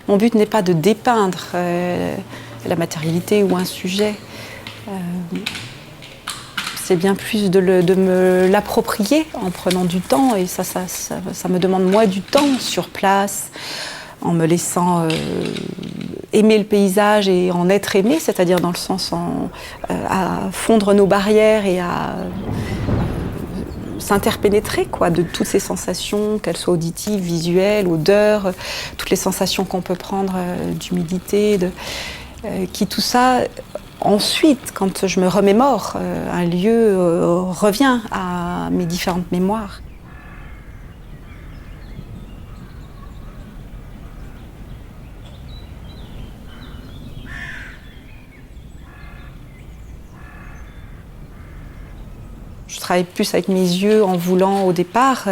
Mon but n'est pas de dépeindre la matérialité ou un sujet. C'est bien plus de me l'approprier en prenant du temps, et ça me demande moi du temps sur place, en me laissant aimer le paysage et en être aimé, c'est-à-dire dans le sens à fondre nos barrières et à s'interpénétrer de toutes ces sensations, qu'elles soient auditives, visuelles, odeurs, toutes les sensations qu'on peut prendre d'humidité, qui tout ça, ensuite, quand je me remémore, un lieu revient à mes différentes mémoires. Je travaille plus avec mes yeux en voulant au départ,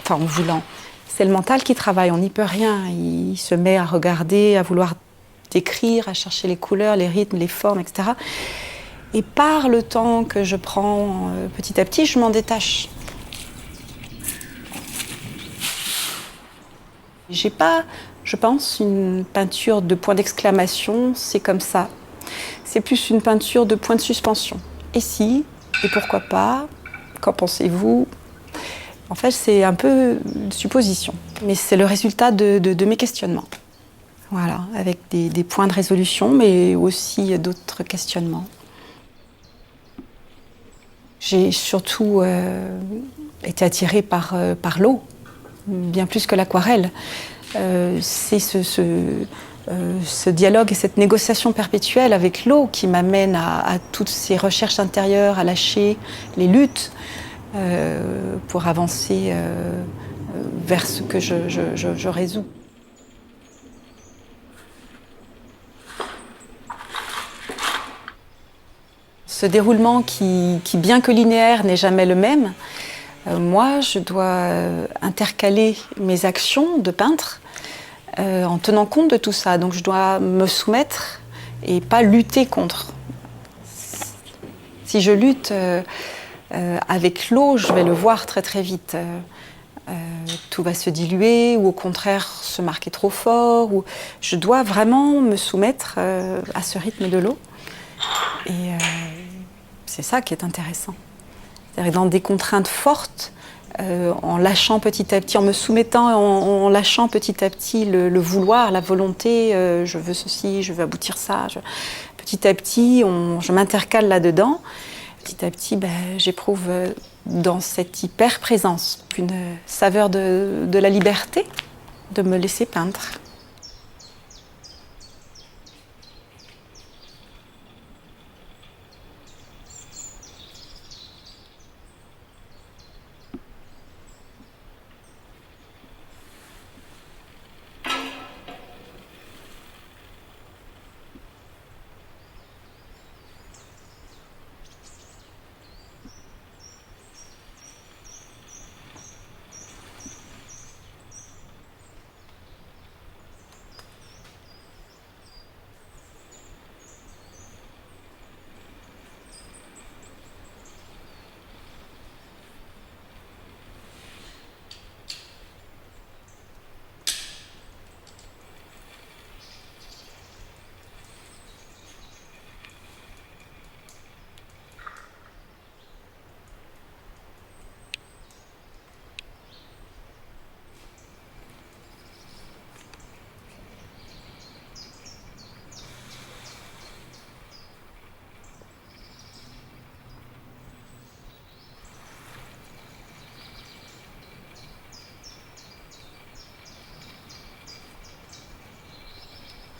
en voulant. C'est le mental qui travaille, on n'y peut rien. Il se met à regarder, à vouloir décrire, à chercher les couleurs, les rythmes, les formes, etc. Et par le temps que je prends petit à petit, je m'en détache. J'ai pas, je pense, une peinture de point d'exclamation, c'est comme ça. C'est plus une peinture de point de suspension. Et si, et pourquoi pas, qu'en pensez-vous? En fait, c'est un peu une supposition, mais c'est le résultat de mes questionnements. Voilà, avec des points de résolution, mais aussi d'autres questionnements. J'ai surtout été attirée par l'eau, bien plus que l'aquarelle. C'est ce dialogue et cette négociation perpétuelle avec l'eau qui m'amène à toutes ces recherches intérieures, à lâcher les luttes pour avancer vers ce que je résous. Ce déroulement qui, bien que linéaire, n'est jamais le même, moi, je dois intercaler mes actions de peintre en tenant compte de tout ça. Donc je dois me soumettre et pas lutter contre. Si je lutte avec l'eau, je vais le voir très très vite. Tout va se diluer ou au contraire se marquer trop fort. Ou... Je dois vraiment me soumettre à ce rythme de l'eau. Et c'est ça qui est intéressant. C'est-à-dire dans des contraintes fortes, en lâchant petit à petit, en me soumettant, en lâchant petit à petit le vouloir, la volonté, je veux ceci, je veux aboutir ça. Petit à petit, je m'intercale là-dedans. Petit à petit, j'éprouve dans cette hyper-présence une saveur de la liberté, de me laisser peindre.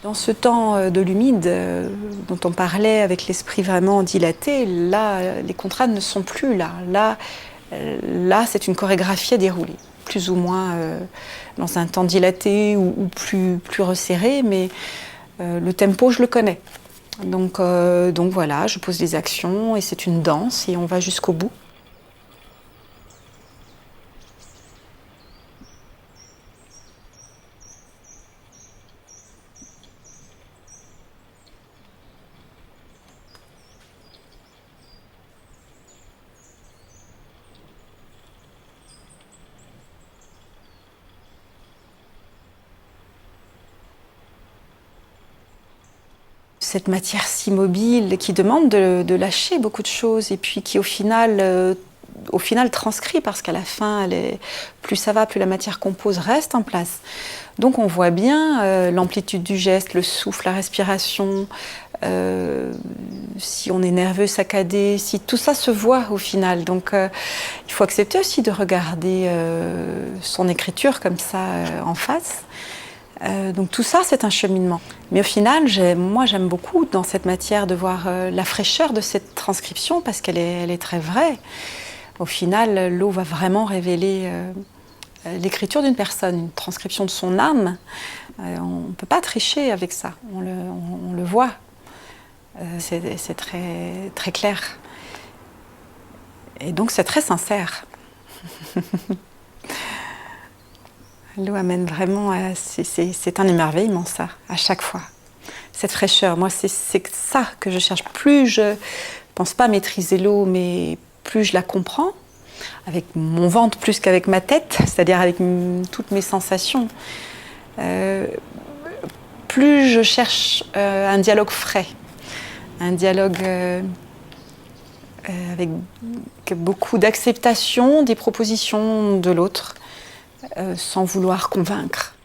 Dans ce temps de l'humide dont on parlait avec l'esprit vraiment dilaté, là, les contraintes ne sont plus là. Là, c'est une chorégraphie à dérouler, plus ou moins dans un temps dilaté ou plus resserré, mais le tempo, je le connais. Donc voilà, je pose des actions et c'est une danse et on va jusqu'au bout. cette matière si mobile qui demande de lâcher beaucoup de choses et puis qui au final transcrit parce qu'à la fin, plus ça va, plus la matière compose reste en place. Donc on voit bien l'amplitude du geste, le souffle, la respiration, si on est nerveux, saccadé, si tout ça se voit au final. Donc il faut accepter aussi de regarder son écriture comme ça en face. Donc tout ça, c'est un cheminement. Mais au final, moi, j'aime beaucoup dans cette matière de voir la fraîcheur de cette transcription parce qu'elle est très vraie. Au final, l'eau va vraiment révéler l'écriture d'une personne, une transcription de son âme. On ne peut pas tricher avec ça, on le voit. C'est très, très clair. Et donc c'est très sincère. L'eau amène vraiment, c'est un émerveillement ça, à chaque fois. Cette fraîcheur, moi c'est ça que je cherche. Plus je pense pas maîtriser l'eau, mais plus je la comprends, avec mon ventre plus qu'avec ma tête, c'est-à-dire avec toutes mes sensations, plus je cherche un dialogue frais, un dialogue avec beaucoup d'acceptation des propositions de l'autre, sans vouloir convaincre.